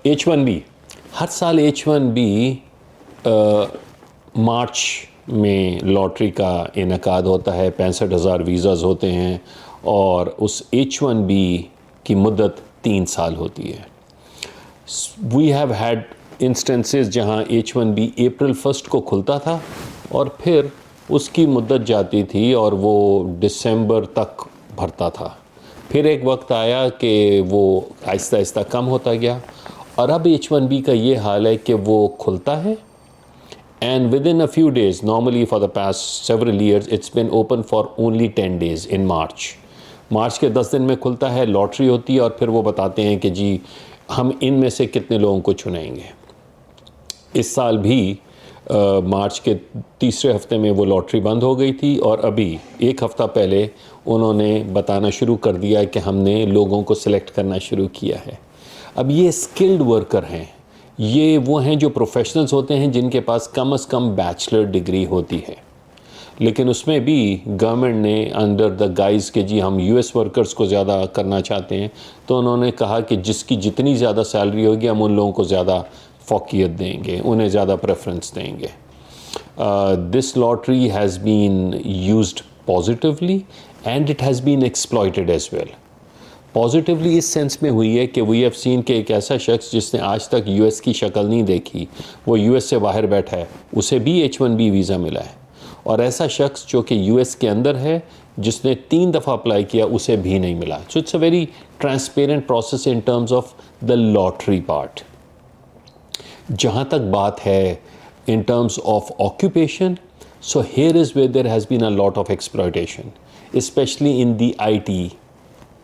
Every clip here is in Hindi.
H1B, हर साल H1B मार्च में लॉटरी का इनकाद होता है, 65,000 वीज़ाज़ होते हैं और उस H1B की मुद्दत 3 साल होती है। वी हैव हैड इंस्टेंसेस जहां H1B अप्रैल 1 को खुलता था और फिर उसकी मुद्दत जाती थी और वो दिसंबर तक भरता था। फिर एक वक्त आया कि वो आहिस्ता आहिस्ता कम होता गया और अब H1B का ये हाल है कि वो खुलता है and within a few days, normally for the past several years, it's been open for only 10 days in March. मार्च के 10 दिन में खुलता है, लॉटरी होती है और फिर वो बताते हैं कि जी हम इनमें से कितने लोगों को चुनेंगे। इस साल भी मार्च के तीसरे हफ्ते में वो लॉटरी बंद हो गई थी और अभी एक हफ़्ता पहले उन्होंने बताना शुरू कर दिया कि हमने लोगों को सिलेक्ट करना शुरू किया है। अब ये स्किल्ड वर्कर हैं, ये वो हैं जो प्रोफेशनल्स होते हैं जिनके पास कम से कम बैचलर डिग्री होती है, लेकिन उसमें भी गवर्नमेंट ने अंडर द गाइज के जी हम यूएस वर्कर्स को ज़्यादा करना चाहते हैं, तो उन्होंने कहा कि जिसकी जितनी ज़्यादा सैलरी होगी हम उन लोगों को ज़्यादा फ़ौक़ियत देंगे, उन्हें ज़्यादा प्रेफरेंस देंगे। This lottery has been used positively and it has been exploited as well. Positively इस सेंस में हुई है कि वी हैव सीन कि एक ऐसा शख्स जिसने आज तक यूएस की शक्ल नहीं देखी, वो यूएस से बाहर बैठा है, उसे भी H1B वीज़ा मिला है और ऐसा शख्स जो कि यूएस के अंदर है जिसने 3 दफ़ा अप्लाई किया उसे भी नहीं मिला। So it's a very transparent process in terms of the lottery part. जहाँ तक बात है in terms of occupation, so here is where there has been a lot of exploitation, specially in the IT,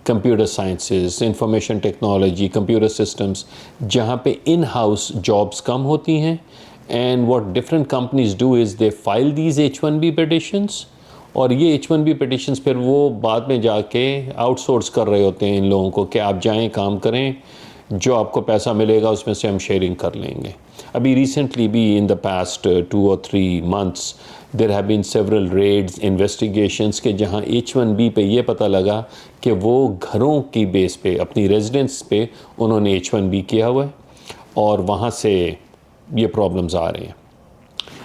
computer sciences, information technology, computer systems, जहाँ पे इन हाउस जॉब्स कम होती हैं। And what different companies do is they file these H1B petitions और ये H1B पिटिशंस फिर वो बाद में जाके आउटसोर्स कर रहे होते हैं इन लोगों को कि आप जाएं काम करें, जो आपको पैसा मिलेगा उसमें से हम शेयरिंग कर लेंगे। अभी रिसेंटली भी in the past 2 or 3 months there have been several raids, investigations के जहां H1B पे ये पता लगा कि वो घरों की बेस पे, अपनी रेजिडेंस पे उन्होंने H1B किया हुआ है और वहाँ से ये प्रॉब्लम्स आ रहे हैं।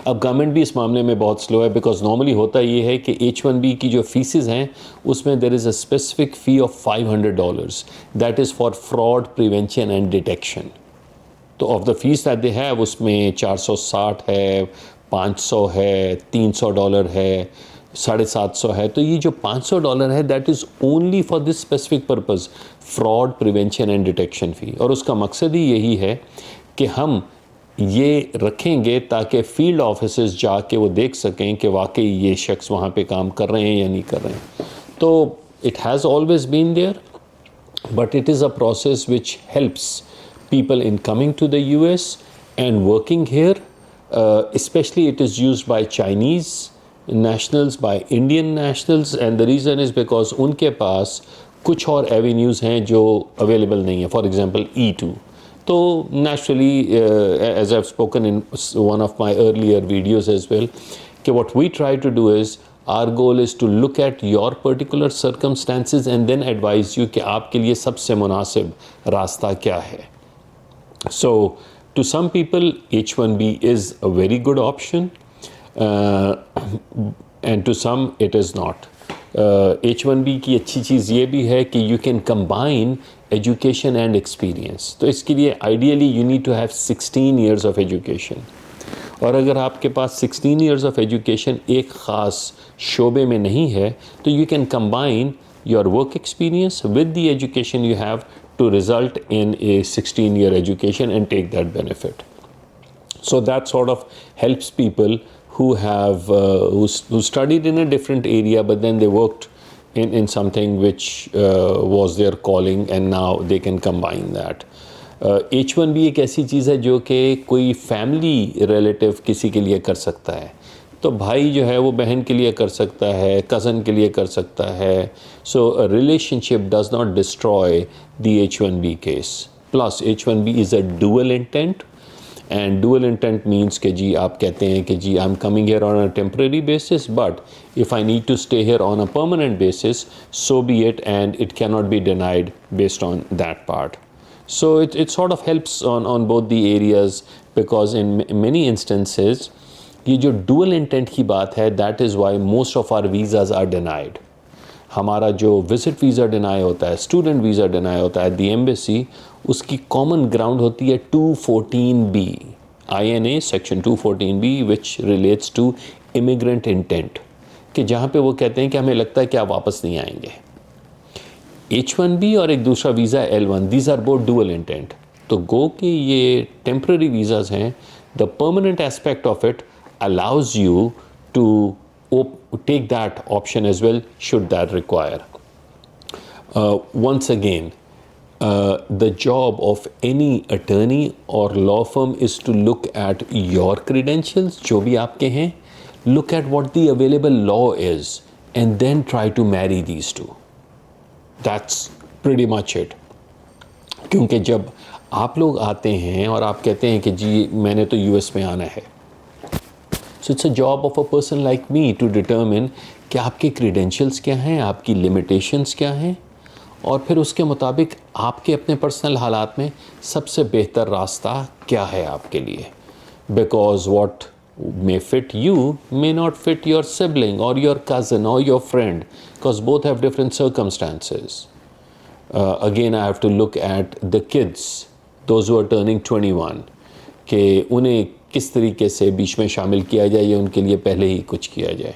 अब गवर्नमेंट भी इस मामले में बहुत स्लो है, बिकॉज नॉर्मली होता ये है कि H1B की जो फीसेस हैं उसमें there is a specific fee of $500 that is for fraud prevention and detection. तो of the fees that they have उसमें 460 है, 500 है, $300 है, $750 है। तो ये जो $500 है that is only for this specific purpose, fraud prevention and detection fee. और उसका मकसद ही यही है कि हम ये रखेंगे ताकि फील्ड ऑफिसर्स जाके वो देख सकें कि वाकई ये शख्स वहाँ पे काम कर रहे हैं या नहीं कर रहे हैं। तो it has always been there, but it is a process which helps people in coming to the US and working here. Especially it is used by Chinese nationals, by Indian nationals, and the reason is because उनके पास कुछ और avenues हैं जो available नहीं है, for example E2. तो naturally as I've spoken in one of my earlier videos as well, कि what we try to do is our goal is to look at your particular circumstances and then advise you कि आपके लिए सबसे मुनासिब रास्ता क्या है। So to some people H1B is a very good option and to some it is not. H1B की अच्छी चीज़ ये भी है कि you can combine education and experience. तो इसके लिए ideally you need to have 16 years of education. और अगर आपके पास 16 years of education एक ख़ास शोबे में नहीं है तो you can combine your work experience with the education you have to result in a 16-year education and take that benefit. So that sort of helps people who have who studied in a different area but then they worked in something which was their calling and now they can combine that. H1B एक ऐसी चीज़ है जो कि कोई फैमिली रिलेटिव किसी के लिए कर सकता है, तो भाई जो है वो बहन के लिए कर सकता है, कज़न के लिए कर सकता है। So a relationship does not destroy the H1B case. Plus H1B is a dual intent and dual intent means कि जी आप कहते हैं कि जी I am coming here on a temporary basis but if I need to stay here on a permanent basis so be it and it can not be denied based on that part. So it sort of helps on both the areas, because in many instances ये जो dual intent की बात है, that is why most of our visas are denied. हमारा जो विजिट वीज़ा डिनाई होता है, स्टूडेंट वीज़ा डिनाई होता है दी एम्बेसी, उसकी कॉमन ग्राउंड होती है 214B INA section 214B which relates to immigrant intent, कि जहाँ पे वो कहते हैं कि हमें लगता है कि आप वापस नहीं आएंगे. H1B और एक दूसरा visa L1, these are both dual intent. तो गो कि ये टेम्प्रेरी वीज़ाज हैं, the permanent aspect of it allows you to take that option as well should that require. Once again, the job of any attorney or law firm is to look at your credentials, जो भी आपके हैं, look at what the available law is and then try to marry these two. That's pretty much it. क्योंकि जब आप लोग आते हैं और आप कहते हैं कि जी मैंने तो US में आना है, so it's a job of a person like me to determine कि आपके credentials क्या हैं, आपकी limitations क्या हैं, और फिर उसके मुताबिक आपके अपने पर्सनल हालात में सबसे बेहतर रास्ता क्या है आपके लिए. Because what may fit you may not fit your sibling or your cousin or your friend, because both have different circumstances. Again, I have to look at the kids, those who are turning 21, कि उन्हें किस तरीके से बीच में शामिल किया जाए या उनके लिए पहले ही कुछ किया जाए.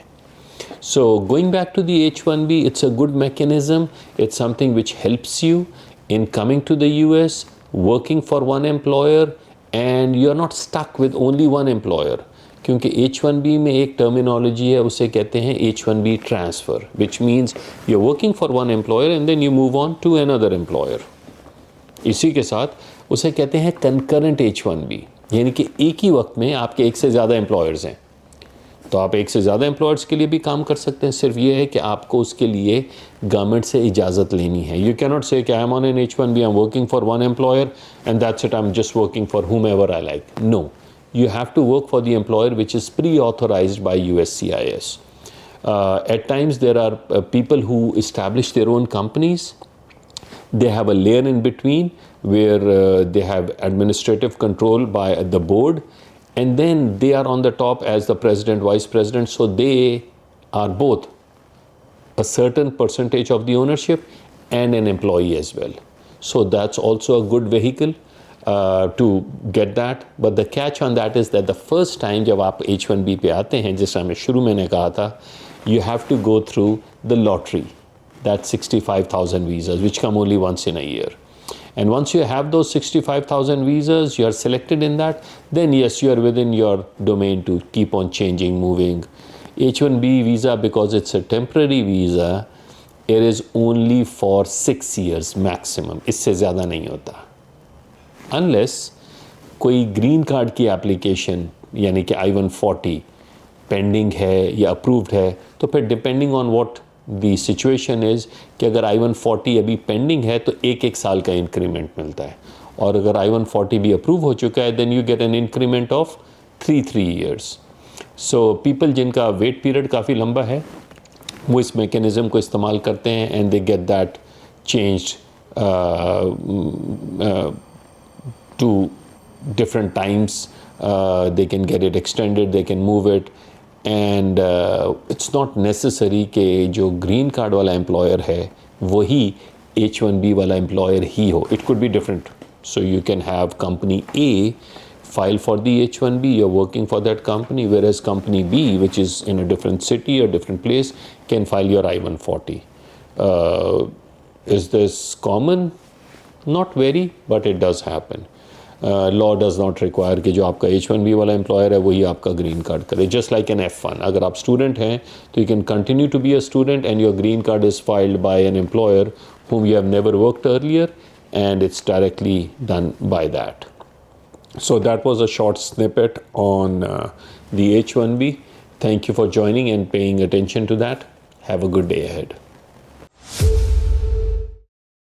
So going back to the H1B, it's a good mechanism. It's something which helps you in coming to the US, working for one employer, and you're not stuck with only one employer. क्योंकि H1B में एक terminology है, उसे कहते हैं H1B transfer, which means you're working for one employer and then you move on to another employer. इसी के साथ उसे कहते हैं concurrent H1B, यानी कि एक ही वक्त में आपके एक से ज़्यादा एम्प्लॉयर्स हैं. तो आप एक से ज़्यादा एम्प्लॉयर्स के लिए भी काम कर सकते हैं. सिर्फ ये है कि आपको उसके लिए गवर्नमेंट से इजाज़त लेनी है. यू कैन नॉट से कि I am on an H1B, I am working for one employer and that's it, I am just working for whom ever I like. No, you have to work for the employer which is pre-authorized by USCIS. At times there are people who establish their own companies. They have a layer in between where they have administrative control by the board, and then they are on the top as the president, vice president, so they are both a certain percentage of the ownership and an employee as well. So that's also a good vehicle to get that. But the catch on that is that the first time जब आप H1B पे आते हैं, जिस टाइम शुरू मैंने कहा था, you have to go through the lottery. That's 65,000 visas, which come only once in a year. And once you have those 65,000 visas, you are selected in that, then yes, you are within your domain to keep on changing, moving. H1B visa, because it's a temporary visa, it is only for 6 years maximum. इससे ज़्यादा नहीं होता. Unless कोई ग्रीन कार्ड की एप्लीकेशन यानी कि I-140 पेंडिंग है या अप्रूव्ड है, तो फिर depending on what the situation is कि अगर I-140 अभी पेंडिंग है तो एक साल का इंक्रीमेंट मिलता है, और अगर I-140 भी अप्रूव हो चुका है then you get an increment of 3 years. So people जिनका वेट पीरियड काफ़ी लंबा है वो इस मैकेनिज़्म को इस्तेमाल करते हैं and they get that changed to different times. They can get it extended, they can move it, and it's not necessary कि जो green card वाला employer है वही H1B वाला employer ही हो. It could be different. So you can have company A file for the H1B, you're working for that company, whereas company B, which is in a different city or different place, can file your I-140. Is this common? Not very, but it does happen. Law does not require कि जो आपका H1B वाला एम्प्लॉयर है वही आपका ग्रीन कार्ड करे. जस्ट लाइक एन F1, अगर आप स्टूडेंट हैं तो you can continue to be a student and your green card is filed by an employer whom you have never worked earlier, and it's directly done by that. So that was a short snippet on the H1B. Thank you for joining and paying attention to that. Have a good day ahead.